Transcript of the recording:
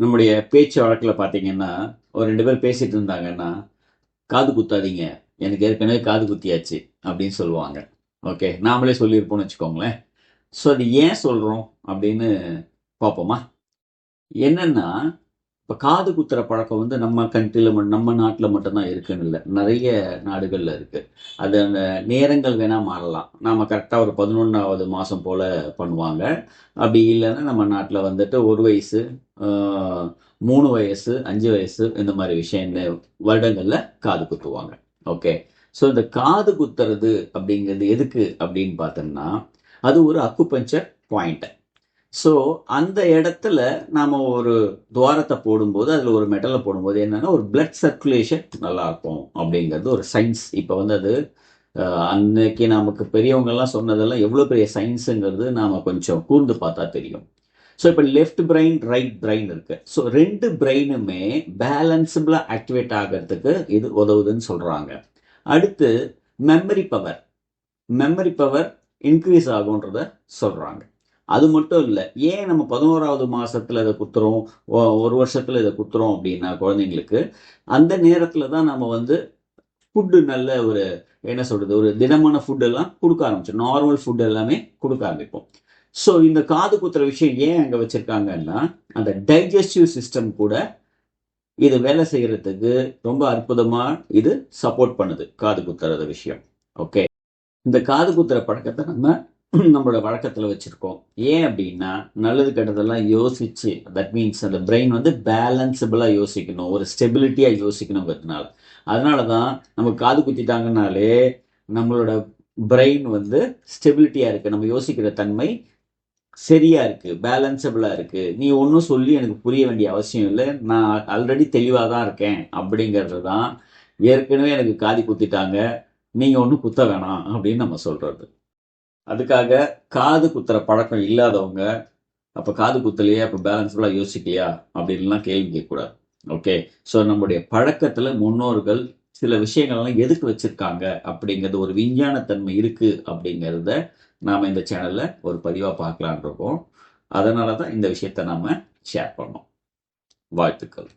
நம்முடைய பேச்சு வழக்கில் பார்த்தீங்கன்னா ஒரு ரெண்டு பேர் பேசிட்டு இருந்தாங்கன்னா காது குத்தாதீங்க, எனக்கு ஏற்கனவே காது குத்தியாச்சு அப்படின்னு சொல்லுவாங்க. ஓகே, நாமளே சொல்லியிருப்போம்னு வச்சுக்கோங்களேன். ஸோ அது ஏன் சொல்கிறோம் அப்படின்னு பார்ப்போமா? என்னன்னா, இப்போ காது குத்துற பழக்கம் வந்து நம்ம கண்ட்ரியில் நம்ம நாட்டில் மட்டும்தான் இருக்குன்னு இல்லை, நிறைய நாடுகளில் இருக்குது. அது அந்த நேரங்கள் வேணால் மாறலாம். நாம் கரெக்டாக ஒரு 11வது மாதம் போல் பண்ணுவாங்க. அப்படி இல்லைன்னா நம்ம நாட்டில் வந்துட்டு 1 வயசு, 3 வயசு, 5 வயசு இந்த மாதிரி விஷயங்கள் வருடங்களில் காது குத்துவாங்க. ஓகே, ஸோ இந்த காது குத்துறது அப்படிங்கிறது எதுக்கு அப்படின்னு பார்த்தோம்னா, அது ஒரு அக்குபஞ்சர் பாயிண்ட். ஸோ அந்த இடத்துல நாம ஒரு துவாரத்தை போடும்போது, அதில் ஒரு மெட்டலை போடும்போது என்னன்னா, ஒரு பிளட் சர்க்குலேஷன் நல்லா இருக்கும் அப்படிங்கிறது ஒரு சயின்ஸ். இப்போ வந்து அது அன்னைக்கு நமக்கு பெரியவங்கெல்லாம் சொன்னதெல்லாம் எவ்வளோ பெரிய சயின்ஸுங்கிறது நாம் கொஞ்சம் கூர்ந்து பார்த்தா தெரியும். ஸோ இப்போ லெஃப்ட் பிரெயின், ரைட் பிரெயின் இருக்கு. ஸோ ரெண்டு பிரெயினுமே பேலன்ஸபிளாக ஆக்டிவேட் ஆகிறதுக்கு இது உதவுதுன்னு சொல்கிறாங்க. அடுத்து memory power, memory power increase ஆகுன்றத சொல்கிறாங்க. அது மட்டும் இல்லை, ஏன் நம்ம 11வது மாதத்தில் இதை குத்துறோம், 1 வருஷத்தில் இதை குத்துறோம் அப்படின்னா குழந்தைங்களுக்கு அந்த நேரத்தில் தான் நம்ம வந்து ஃபுட்டு நல்ல ஒரு என்ன சொல்கிறது, ஒரு திடமான ஃபுட்டெல்லாம் கொடுக்க ஆரம்பிச்சோம். நார்மல் ஃபுட் எல்லாமே கொடுக்க ஆரம்பிப்போம். ஸோ இந்த காது குத்துற விஷயம் ஏன் அங்கே வச்சுருக்காங்கன்னா, அந்த டைஜஸ்டிவ் சிஸ்டம் கூட இது வேலை செய்கிறதுக்கு ரொம்ப அற்புதமாக இது சப்போர்ட் பண்ணுது, காது குத்துறது விஷயம். ஓகே, இந்த காது குத்துற பழக்கத்தை நம்ம நம்மளோட வழக்கத்தில் வச்சுருக்கோம். ஏன் அப்படின்னா, நல்லது கெட்டதெல்லாம் யோசிச்சு, தட் மீன்ஸ் அந்த பிரெயின் வந்து பேலன்ஸபிளாக யோசிக்கணும், ஒரு ஸ்டெபிலிட்டியாக யோசிக்கணுங்கிறதுனால. அதனால தான் நம்ம காது குத்திட்டாங்கனாலே நம்மளோட பிரெயின் வந்து ஸ்டெபிலிட்டியாக இருக்குது, நம்ம யோசிக்கிற தன்மை சரியா இருக்கு, பேலன்ஸபிளா இருக்கு. நீ ஒன்றும் சொல்லி எனக்கு புரிய வேண்டிய அவசியம் இல்லை, நான் ஆல்ரெடி தெளிவாக தான் இருக்கேன் அப்படிங்கிறது தான். ஏற்கனவே எனக்கு காது குத்திட்டாங்க, நீங்கள் ஒன்றும் குத்த வேணாம் அப்படின்னு நம்ம சொல்கிறது. அதுக்காக காது குத்துற பழக்கம் இல்லாதவங்க, அப்போ காது குத்தலையே, அப்போ பேலன்ஸ்ஃபுல்லாக யோசிக்கலையா அப்படின்லாம் கேள்வி கேட்கக்கூடாது. ஓகே, ஸோ நம்முடைய பழக்கத்தில் முன்னோர்கள் சில விஷயங்கள்லாம் எதுக்கு வச்சுருக்காங்க அப்படிங்கிறது, ஒரு விஞ்ஞானத்தன்மை இருக்குது அப்படிங்கிறத நாம் இந்த சேனலில் ஒரு பதிவாக பார்க்கலான் இருக்கோம். அதனால தான் இந்த விஷயத்தை நாம் ஷேர் பண்ணோம். வாழ்த்துக்கள்.